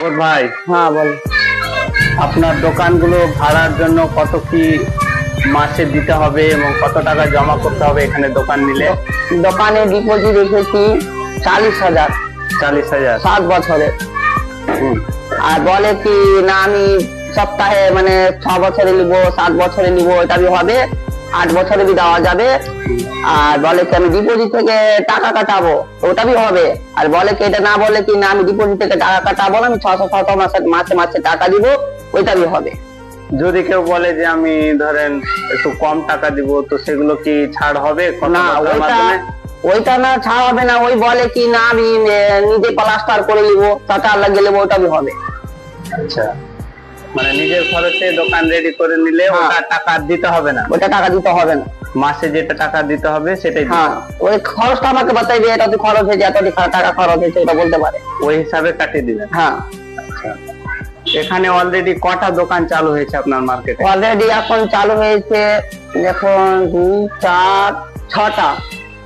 ওর ভাই, হ্যাঁ বল। আপনার দোকানগুলো ভাড়ার জন্য কত কি মাসে দিতে হবে এবং কত টাকা জমা করতে হবে এখানে দোকান নিলে? দোকানে ডিপোজিট রেখেছি 40,000, 40,000। 7 বছরে। আর বলে কি না আমি সপ্তাহে মানে 6 বছরে নিবো, 7 বছরে নিবো, এটা হবে 8 বছরে বি দেওয়া যাবে। আর বলে কি আমি ডিপোজিট থেকে টাকা কাটাবো, ওটা হবে। আর বলে কি এটা না বলে কি না আমি ডিপোজিট থেকে টাকা কাটাবো না, আমি 600 মাসে মাসে টাকা দিব, ওইটা হবে। যদি কেউ বলে যে আমি ধরেন একটু কম টাকা দিব, তো সেগুলো কি ছাড় হবে? না ওইটা না ছাড় হবে না। ওই বলে কি না আমি নিজে প্লাস্টার করে নিবো, টাকা লাগিয়ে নেবো, ওটা হবে। আচ্ছা, মানে নিজের খরচে দোকান রেডি করে নিলে ওটা টাকা দিতে হবে না? ওটা টাকা দিতে হবে না, মাসে যেটা টাকা দিতে হবে সেটাই দিতে হ্যাঁ। হবে। ওই খরচটা আমাকে বাতাইবে, এটা তো খরচ হয়েছে, এত টাকা খরচ হয়েছে, ওটা বলতে পারে। ওই হিসাবে কাটিয়ে দিবেন? হ্যাঁ। আচ্ছা, এখানে অলরেডি কটা দোকান চালু হয়েছে আপনার মার্কেটে? অলরেডি এখন চালু হয়েছে এখন 2, 4, 6টা।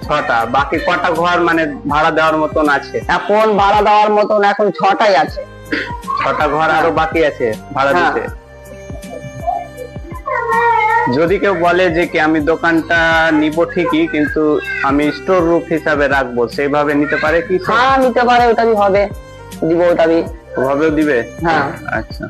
6টা। বাকি কটা ঘর মানে ভাড়া দেওয়ার মতন আছে? এখন ভাড়া দেওয়ার মতন এখন 6টাই আছে। 6টা ঘর আরো বাকি আছে ভাড়া হ্যাঁ। দিতে। যদি কেউ বলে যে কি আমি দোকানটা নিব ঠিকই, কিন্তু আমি স্টোর রুম হিসাবে রাখবো, সেইভাবে নিতে পারে কি? হ্যাঁ নিতে পারে, ওটা হবে, দিব, ওটা ওভাবেও দিবে? হ্যাঁ। আচ্ছা।